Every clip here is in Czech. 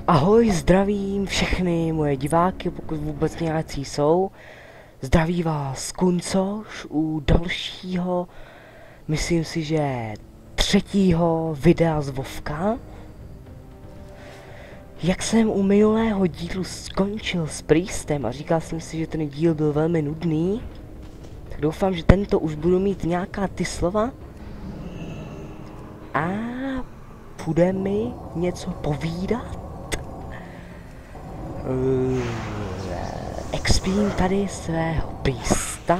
Ahoj, zdravím všechny moje diváky, pokud vůbec nějací jsou. Zdraví vás Kuncoš u dalšího, myslím si, že třetího videa z Vovka. Jak jsem u minulého dílu skončil s Priestem a říkal jsem si, že ten díl byl velmi nudný, tak doufám, že tento už budu mít nějaká ty slova a bude mi něco povídat. Expím tady svého Priesta.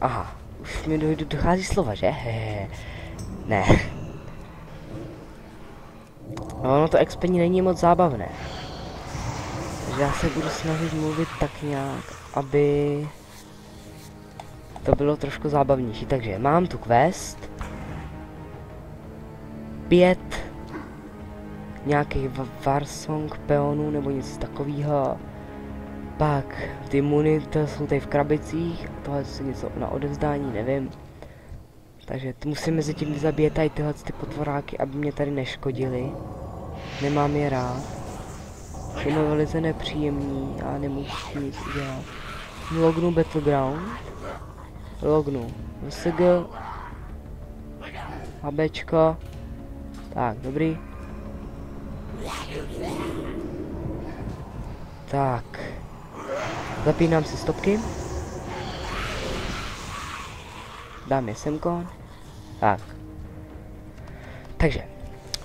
Aha, už mi dochází slova, že? Ne. No, ono to expení není moc zábavné. Takže já se budu snažit mluvit tak nějak, aby to bylo trošku zábavnější. Takže mám tu quest. 5 nějakých Warsong peonů nebo něco takového. Pak ty munity jsou tady v krabicích, tohle je něco na odevzdání, nevím. Takže musím mezi tím zabíjet tady tyhle ty potvoráky, aby mě tady neškodili. Nemám je rád. Jsou mi velice nepříjemní a nemůžu s tím nic udělat. Lognu Battleground. Lognu VSG. HBčko. Tak, dobrý. Tak. Zapínám si stopky. Dám je semkon. Tak. Takže.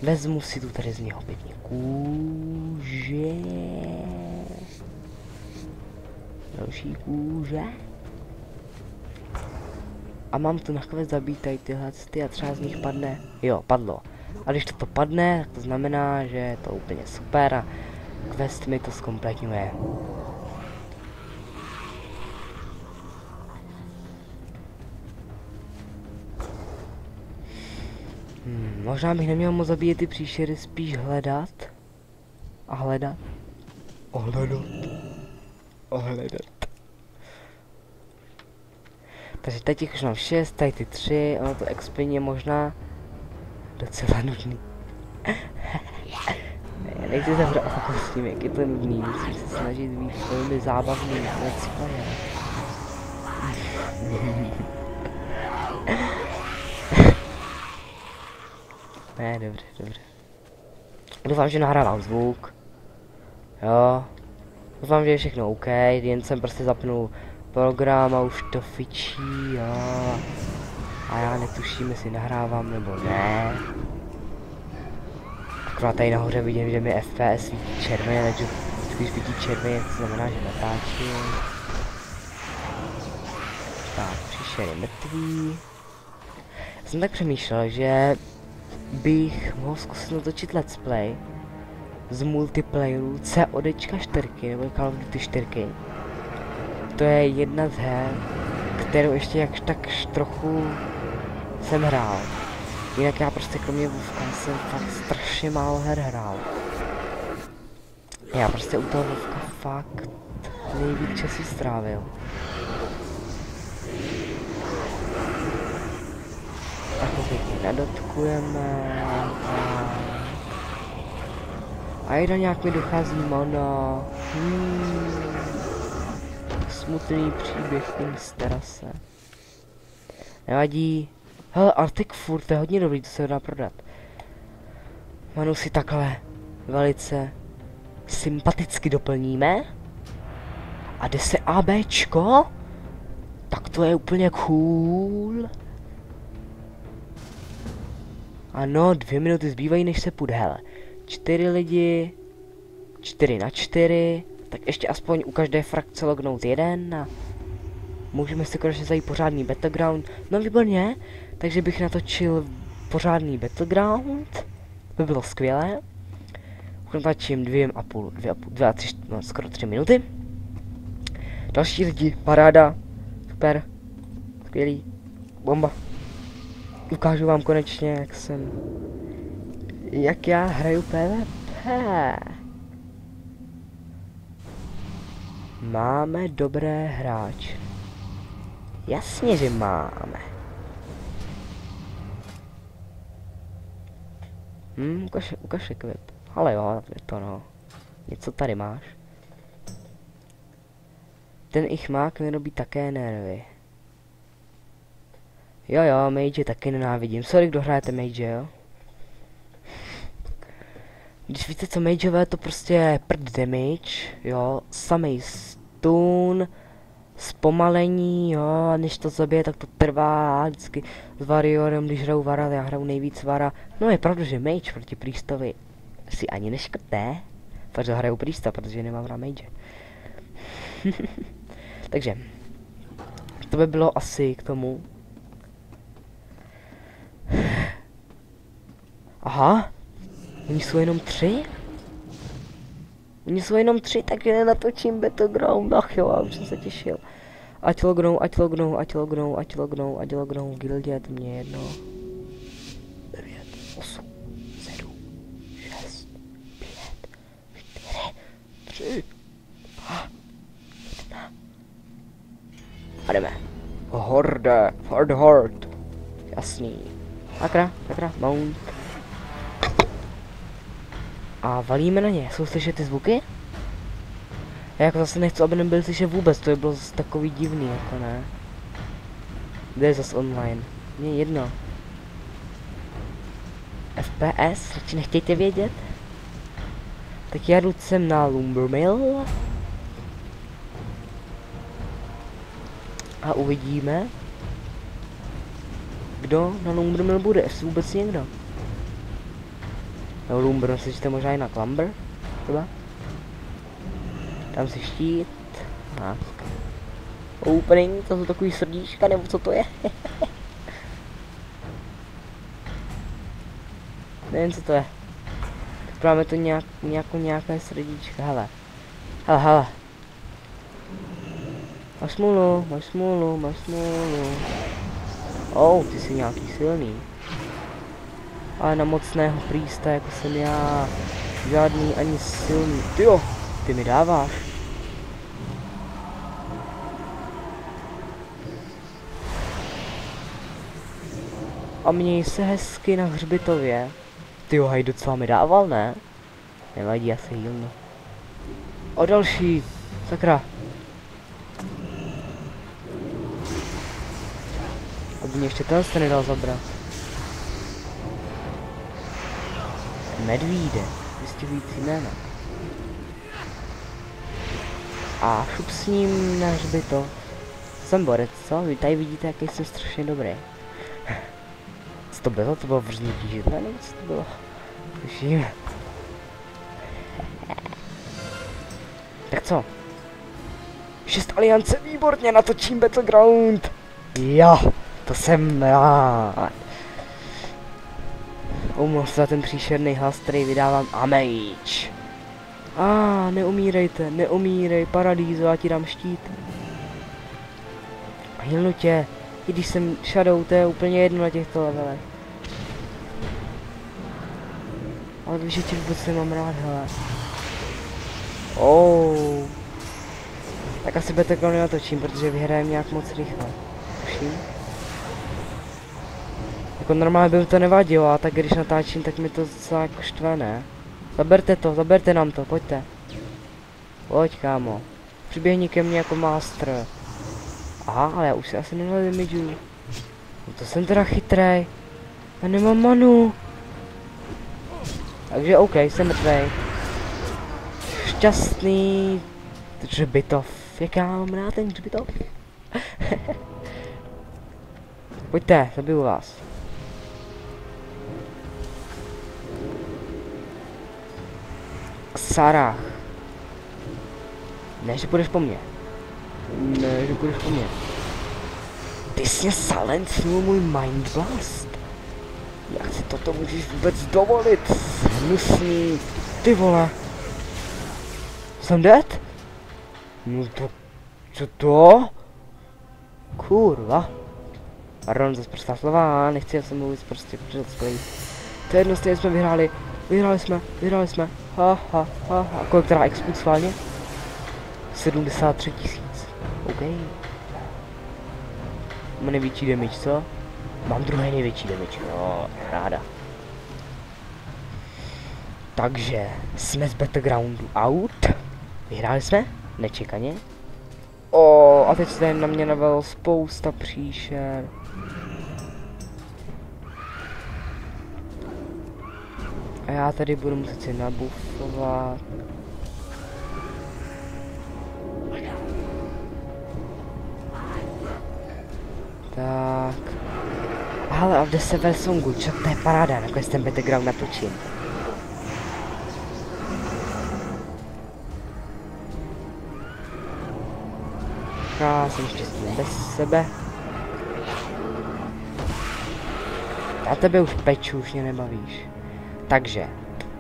Vezmu si tu tady z něho pěkně kůže. Další kůže. A mám tu nakonec zabít tady tyhle a třeba z nich padne. Jo, padlo. A když to padne, tak to znamená, že je to úplně super a quest mi to zkompletňuje. Možná bych neměl moc zabíjet ty příšery, spíš hledat. A hledat. Ohledat. Takže teď jich už mám 6, tady ty 3, ono to expení je možná docela nudný. Nechci se hrát s tím, jak je to nudný, musím se snažit být velmi zábavný, let's play. Ne, dobře. Doufám, že nahrávám zvuk. Jo. Doufám, že je všechno OK, jen jsem prostě zapnul program a už to fičí, jo. A já netuším, jestli nahrávám nebo ne. Akorát tady nahoře vidím, že mi FPS svítí červeně, takže když vidí červeně, to znamená, že natáčím. Tak, příšer je mrtvý. Já jsem tak přemýšlel, že bych mohl zkusit natočit let's play z multiplayeru CODčka 4 nebo Call of Duty 4. To je jedna z her, kterou ještě jak tak trochu jsem hrál. Jinak já prostě kromě Vovka jsem fakt strašně málo her hrál. Já prostě u toho Vovka fakt nejvíc času strávil. Tak to pěkně nadotkujeme. A jde nějak mi dochází mono. Smutný příběh Insterase. Nevadí. Hele, Arctic Fur, to je hodně dobrý, to se dá prodat. Manu si takhle velice sympaticky doplníme. A jde se ABčko? Tak to je úplně cool. Ano, 2 minuty zbývají, než se půjde, hele. 4 lidi, 4 na 4, tak ještě aspoň u každé frakce lognout 1 a můžeme si konečně zajít pořádný Battleground. No výborně, takže bych natočil pořádný Battleground, by bylo skvělé. Už natočím 2 a 3, no skoro 3 minuty. Další lidi, paráda, super, skvělý, bomba. Ukážu vám konečně, jak já hraju PvP. Máme dobré hráče. Jasně, že máme. Ukaž equip. Ale jo, je to no. Něco tady máš. Ten ichmák mi robí také nervy. Jo, mage taky nenávidím. Sorry, kdo hrajete mage, jo? Když víte co mageové, to prostě je prd damage, jo, samej stun, zpomalení, jo, a než to zabije, tak to trvá vždycky s Warriorem, když hraju Vara, já hraju nejvíc Vara. No je pravda, že mage proti Priestovi si ani neškrtne, protože hraju Priesta, protože nemám na mage. Takže, to by bylo asi k tomu. Aha. Oni jsou jenom 3? Oni jsou jenom 3, takže nenatočím Battleground. Ach jo, já už jsem se těšil. Ať lognou v gildě, to mě je jedno. 9, 8, 7, 6, 5, 4, 3, 2, 1. A jdeme. Horde, for the horde. Jasný. Sakra, mount. A valíme na ně. Jsou slyšet ty zvuky? Já jako zase nechci, aby nebyl slyšet vůbec, to by bylo zase takový divný, jako ne. Kde je zase online? Mně jedno. FPS? Radši nechtějte vědět? Tak já jdu sem na Lumbermill. A uvidíme, kdo na Lumbermill bude, jestli vůbec někdo. No Lumber si čte možná i na Clumber, třeba. Tam si štít. Tak. Opening, to jsou takový srdíčka, nebo co to je? Nevím, co to je. Právě to nějaké srdíčka, hele. Máš smůlu. Ty jsi nějaký silný. Ale na mocného Priesta, jako jsem já, žádný ani silný. Tyjo, ty mi dáváš. A měj se hezky na hřbitově. Tyjo, hej, docela mi dával, ne? Nevadí, já se jílnu. O další, sakra. Aby mě ještě ten se nedal zabrat. Medvíde, vystihující jméno. A šup s ním na hřbitov. Jsem borec, co? Vy tady vidíte, jaký jsem strašně dobrý. Co to bylo? To bylo vrznutí židle, nebo co to bylo? Tuším. Tak co? 6 aliance, výborně, natočím Battleground! Jo, to jsem já. Omlouvám se za ten příšerný hlas, který vydávám Amage. Neumírej, Paradízo, já ti dám štít. Hilnu tě, i když jsem Shadow, to je úplně jedno na těchto levelech. Ale víš, že tě vůbec nemám rád, hele. Tak asi Battleground nenatočím, protože vyhrajem nějak moc rychle. Tuším. Jako normálně by mi to nevadilo, a tak když natáčím, tak mi to docela jako štve, ne? Zaberte nám to, pojďte. Pojď, kámo. Přiběhni ke mně jako master. Aha, ale já už si asi nenadamažuju. No to jsem teda chytrej. Já nemám manu. Takže OK, jsem mrtvej. Šťastný hřbitov. Jak já mám rád ten hřbitov? Pojďte, zabiju vás. Sarah. Ne, že půjdeš po mně. Ty jsi mě silencenul můj Mind Blast. Jak si toto můžeš vůbec dovolit? Hnusný. Ty vole. Jsem dead? No to... Co to? Kurva. Pardon, zase prostá slova, nechci já se mluvit prostě představit. To je jedno, stejně jsme vyhráli. Vyhráli jsme. Ha. Kolik teda exput schválně? 73 000. OK. Mám největší damage, co? Mám druhý největší damage, no, ráda. Takže jsme z Battlegroundu out. Vyhráli jsme, nečekaně. O, a teď se na mě navel spousta příšer. A já tady budu muset si nabufovat. Tak. Ale a jde se Velsongu, čo, to je paráda, nakonec ten Battleground natočím. Já jsem štěstí bez sebe. Já tebe už peču, už mě nebavíš. Takže,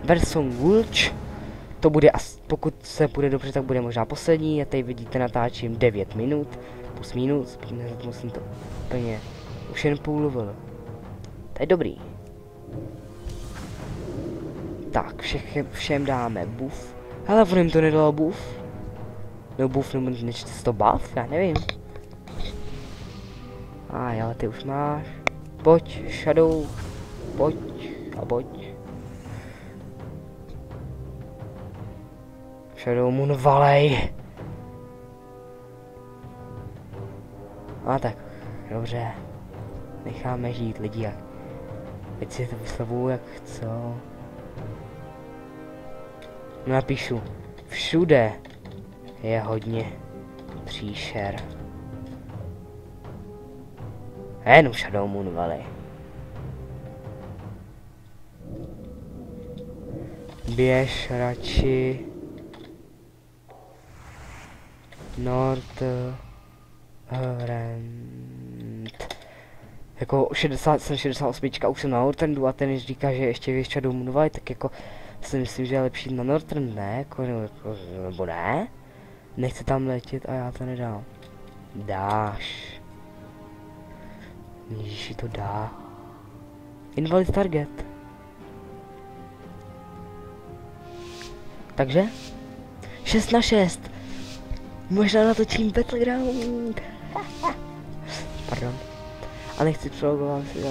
Versong Gulch, to bude, pokud se půjde dobře, tak bude možná poslední. A tady vidíte, natáčím 9 minut, plus minus, musím to úplně, už jen půl level. To je dobrý. Tak, všem dáme buff. Hele, on jim to nedalo buff. No buff, nebo nečte to buff, já nevím. Ale ty už máš. Pojď, Shadow. Pojď a pojď. Shadow Moon Valley. A tak, dobře. Necháme žít lidi, jak... Teď si to vyslovuju jak chcou. Napíšu. Všude je hodně příšer. Jenom Shadow Moon Valley. Běž radši Northrend. Jako 68 už jsem na Northrendu a ten říká, že ještě věž Shadow Moon Valley, tak jako si myslím, že je lepší na Northrend, ne? Jako, nebo ne? Nechce tam letět a já to nedám. Dáš. Ježiši, to dá. Invalid target. Takže? 6 na 6. Možná natočím Battleground. Pardon. A nechci prologovat si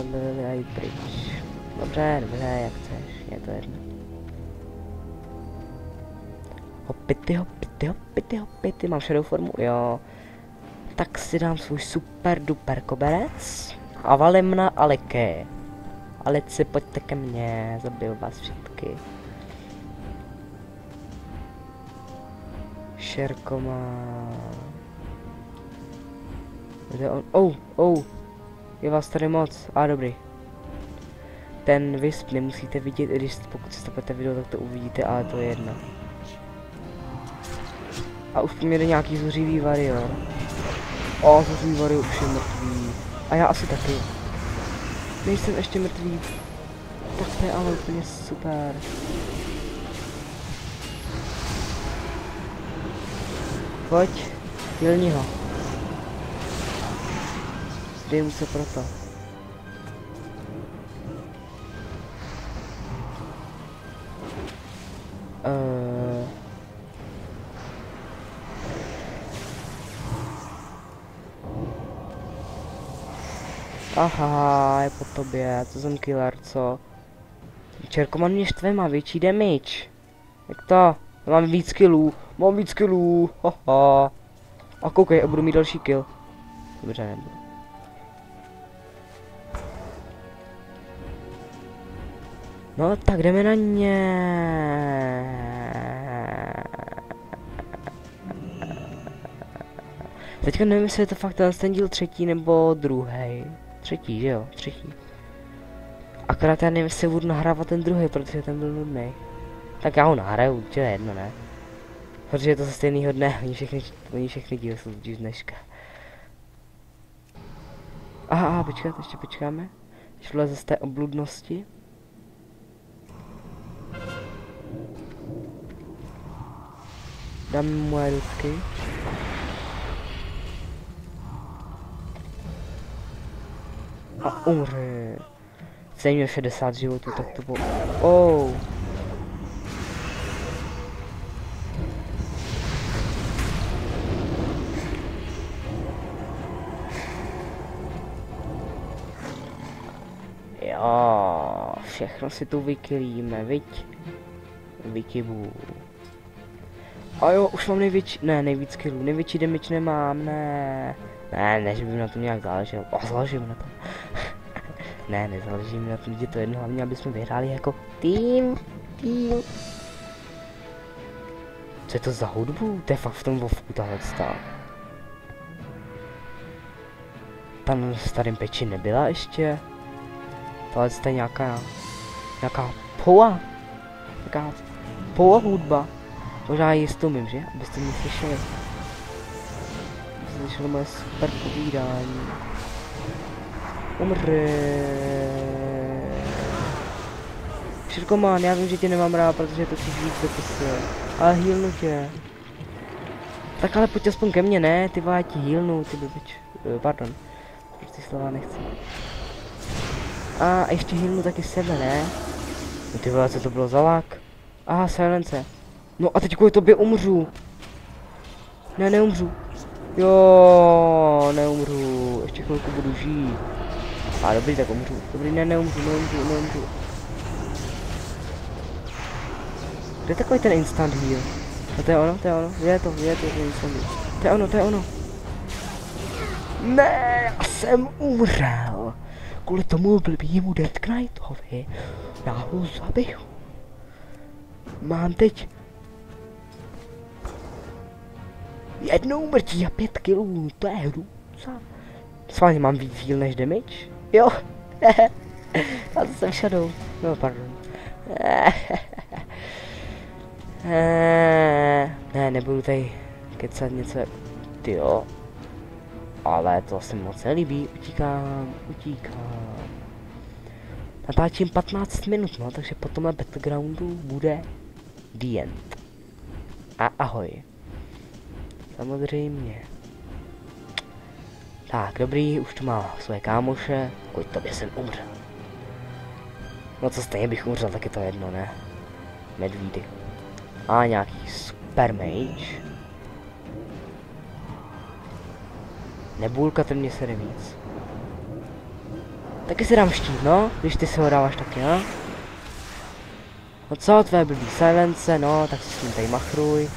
a jít pryč. Dobře, jak chceš. Je to jedno. Hopity. Mám shadow formu, jo. Tak si dám svůj super duper koberec. A valím na Aleky. Alici, pojďte ke mně, zabiju vás všetky. Šerko má... Kde on? Je vás tady moc. Dobrý. Ten Wisp nemusíte vidět, i když pokud si stopete video, tak to uvidíte, ale to je jedno. A už po mě jde nějaký zuřivý varior. Zuřivý varior už je mrtvý. A já asi taky. Nejsem ještě mrtvý. Tak to je ale úplně super. Pojď, dělni ho. Dej mu se proto. Aha, je po tobě, to jsem killer, co? Čerkoman mě štve, má větší damage. Jak to? Mám víc killů, haha. A koukej, budu mít další kill. Dobře, nebudu. No tak jdeme na ně. Teďka nevím, jestli je to fakt ten díl třetí nebo druhý. Třetí, že jo? Třetí. Akorát já nevím, jestli budu nahrávat ten druhý, protože ten byl nudný. Tak já ho nahraju, určitě jedno, ne? Protože je to ze stejného dne, oni všechny díly jsou totiž dneška. Aha, počkat, ještě počkáme. Když vleze z té obludnosti. Dáme mu moje ruky. A umře. Jsem měl 60 životů, tak to bylo... Jo, všechno si tu vykylíme, viď? Vykybu. A jo, už mám největší, ne, nejvíc killů, největší damage nemám, ne. Ne, že by na tom nějak záležel. Záleží mi na tom. Ne, nezáleží mi na tom, je to jedno, hlavně, aby jsme vyhráli jako tým. Co je to za hudbu? To je fakt v tom Vovku tahle stál. Tam v starém peči nebyla ještě. Tohle je nějaká poa. Nějaká poa hudba. Možná ji stlumím, že? Abyste mě slyšeli. Abyste slyšeli moje super povídání. Umře. Širkomán, já vím, že tě nemám rád, protože to chci víc do puse. Ale healnu tě. Tak ale pojď aspoň ke mně, ne? Ty vole, ti healnu, ty blbič. Pardon. Už ty slova nechci. A ještě healnu taky sebe, ne? No ty vole, co to bylo za lak? Aha, silence. No a teď kvůli tobě umřu. Ne, neumřu. Jo, neumřu. Ještě chvilku budu žít. A dobrý, tak umřu. Dobrý, ne, neumřu. Kde je takový ten instant heal? A to je ono, je to instant heal. To je ono. Ne, já jsem umřel. Kvůli tomu blbýmu Death Knightovi. Já ho zabiju. Mám teď 1 úmrtí a 5 killů, to je hrůza. Sválně mám víc heal než damage? Jo, a to jsem Shadow, no pardon. Ne, nebudu tady kecat něco, tyjo. Ale to se mi moc nelíbí, utíkám. Natáčím 15 minut, no, takže po tomhle battlegroundu bude the end. A ahoj. Samozřejmě. Tak, dobrý, už tu má své kámoše, kvůli tobě jsem umřel. No co stejně bych umřel, tak je to jedno, ne? Medvídy. A nějaký super mage. Nebůlka, ten mě sere víc. Taky si dám štít, no, když ty si ho dáváš taky, no. No co, tvé blbý silence, no, tak si s tím tady machruj.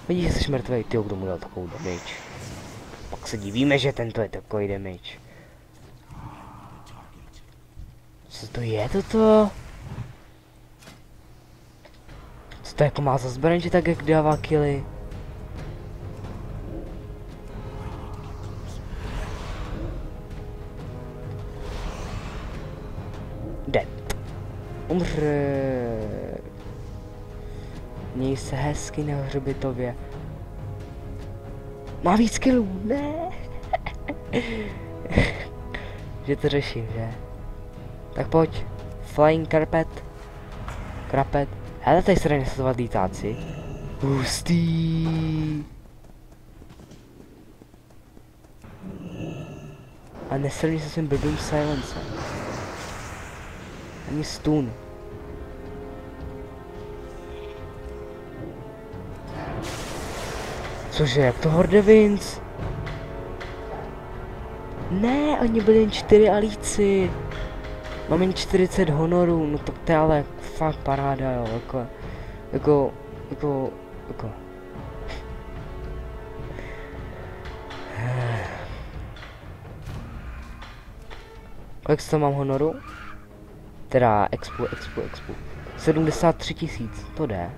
Vidíš, že jsi mrtvej, tyjo, kdo mu dal takovou damage. Pak se divíme, že tento je takový damage. Co to je toto? Co to jako má za zbraň, že tak jak dává killy? Dead. Umře. Měj se hezky na hřbitově. Má víc killů, ne? Že to řeším, že? Tak pojď. Flying carpet. Hele, tady se dají nasazovat lítáci. Hustý. A nesilný se svým blbým silencem. Ani stun. Cože, jak to Horde Vince? Ne, oni byli jen 4 alíci. Mám jen 40 honorů, no to je ale fakt paráda, jo, jako. Kolik z toho mám honoru? Teda expu. 73 000, to jde.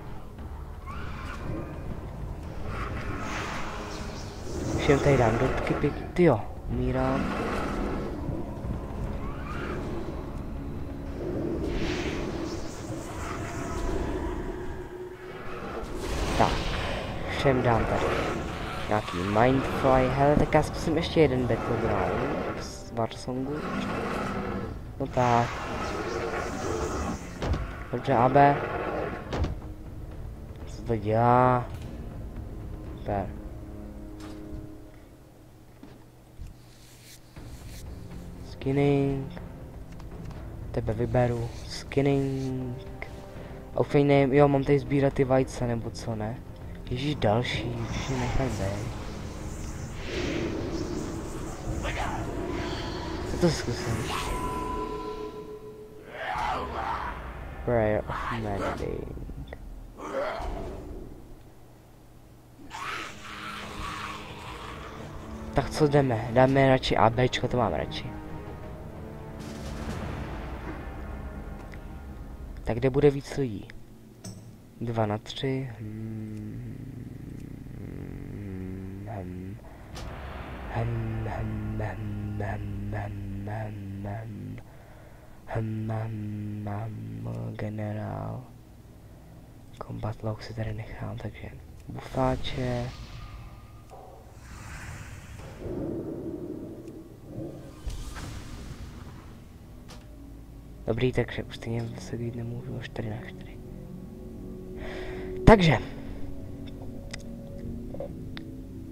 Všem tady dám dotky pěkně, tyjo, umírám. Tak, všem dám tady nějaký Mindfly, hele, tak já zkusím ještě jeden Battleground z Warsongu. No tak. Dobře, AB. Co to dělá? Super. Skinning. Tebe vyberu. Skinning. A už nevím, jo, mám tady sbírat ty vajce, nebo co, ne? Ježíš, další, už je nechaj bej. Co to zkusím? Prayer of Mending. Tak co jdeme? Dáme radši ABčko, to mám radši. Tak kde bude víc lidí? 2 na 3. Generál. Combat log si tady nechám, takže bufáče. Dobrý, takže už stejně se jít nemůžu, 4 na 4. Takže.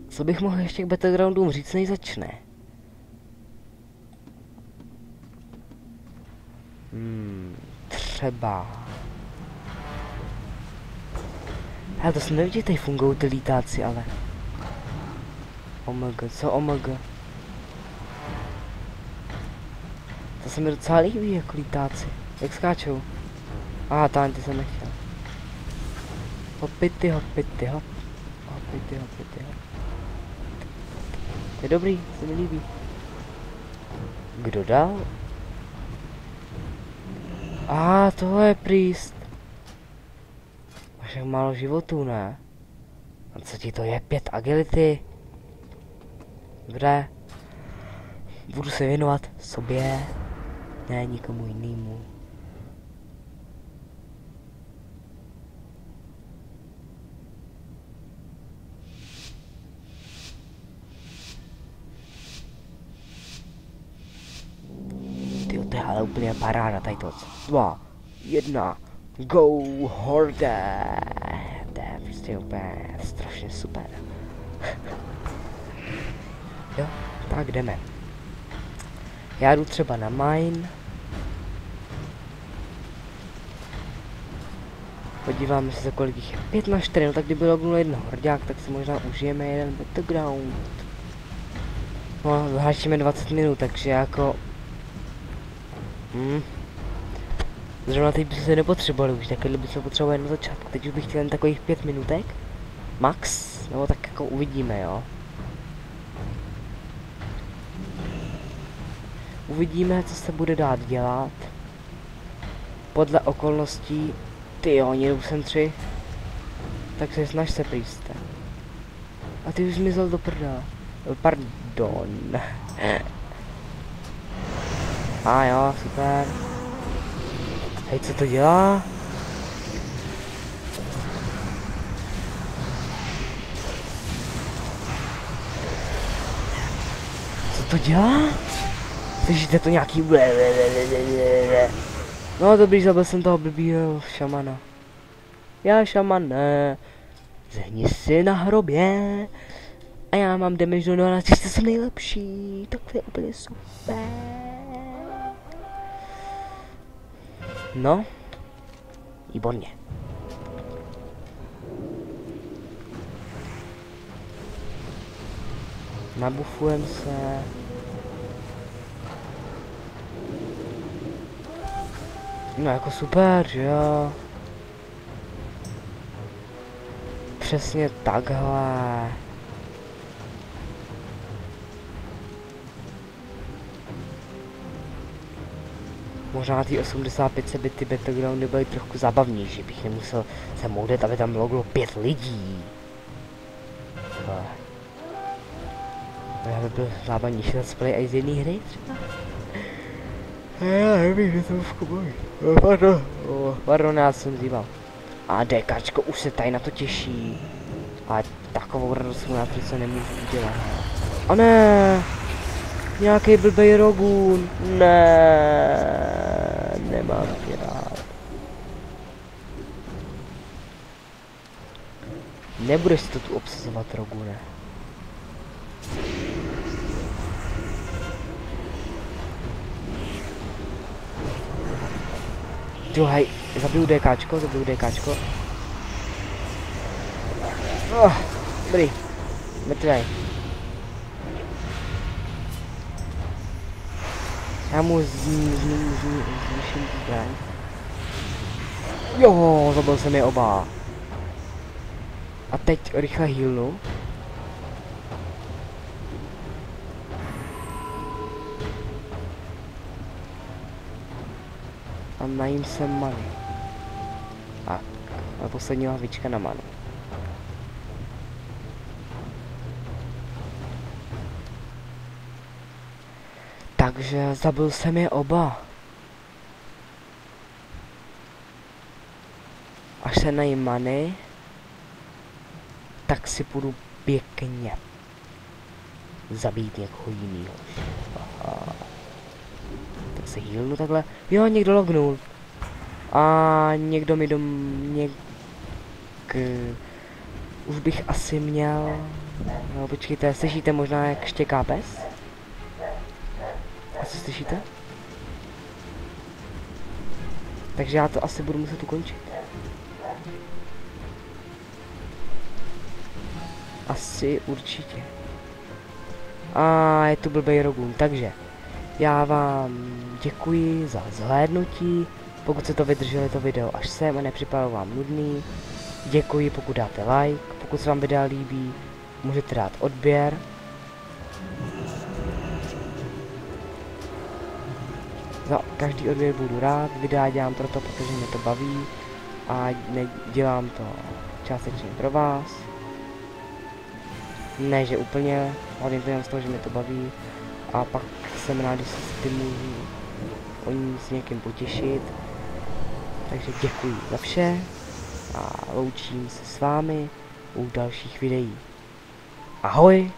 Co bych mohl ještě k Battlegroundům říct, než začne? Třeba. Ale to jsem neviděl, tady fungují ty lítáci, ale. OMG, co OMG? To se mi docela líbí, jako lítáci. Jak skáčou? Tam ty jsem nechtěl. Hopity, hopity, hop. Hopity, hopity, hop. To je dobrý, se mi líbí. Kdo dal? Tohle je Priest. Máš jak málo životů, ne? A co ti to je? 5 agility? Dobré. Budu se věnovat sobě, ne nikomu jinému. Tyjo, to je ale úplně paráda tady to. 2, 1, go horde! To je prostě úplně strašně super. Jo, tak jdeme. Já jdu třeba na mine. Podíváme se, za kolik jich je. 5 na 4, no tak kdyby lognul jeden hordák, tak si možná užijeme jeden Battleground. No, zháčíme 20 minut, takže jako... Zrovna teď bychom se nepotřebovali už, takhle bychom potřebovali na začátku. Teď už bych chtěl jen takových 5 minutek. Max, nebo tak jako uvidíme, jo. Uvidíme, co se bude dát dělat. Podle okolností. Tyjo, oni jdou sem 3. Tak se snaž se, Prieste. A ty už zmizel do prdela. Pardon. Jo, super. Hej, co to dělá? Co to dělá? Slyšíte to nějaký... No dobrý, zabil jsem toho blbýho šamana. Já šaman, ne. Zehni si na hrobě. A já mám damage do 12, jste jsem nejlepší. Tak to je úplně super. No. Výborně. Nabufujem se. No jako super, že jo. Přesně takhle. Možná na té 85 by ty Battlegroundy byly trochu zabavnější, bych nemusel se modlit, aby tam loglo 5 lidí. Já by byl zábavnější let's i z jedné hry třeba. Já nevím, že to už kupuji. Pardon, já jsem zýval. A DKčko už se tady na to těší. A takovou radost mu na to se nemůžu udělat. A ne! Nějaký blbej rogun. Ne, nemám tě rád. Nebudeš si to tu obsazovat, rogune. Jo, hej, zabiju DKčko. Dobrý, mrtvej. Já mu zvýším zbraň. Jo, zabil jsem je oba. A teď rychle healnu. A najím se many. Tak, a poslední lahvička na manu. Takže zabil jsem je oba. Až se najím many, tak si půjdu pěkně zabít někoho jinýho. Tak se healnu takhle. Jo, někdo lognul. A někdo mi už bych asi měl... No, počkejte, slyšíte možná, jak štěká pes? Asi slyšíte? Takže já to asi budu muset ukončit. Asi určitě. A je tu blbej Rogun, takže já vám děkuji za zhlédnutí. Pokud jste to vydrželi to video až sem a nepřipadalo vám nudný, děkuji pokud dáte like, pokud se vám videa líbí, můžete dát odběr. Za každý odběr budu rád, videa dělám proto, protože mě to baví a dělám to částečně pro vás. Ne, že úplně, hlavně to jen z toho, že mě to baví a pak jsem rád, když se s tím můžu o ní s někým potěšit. Takže děkuji za vše a loučím se s vámi u dalších videí. Ahoj!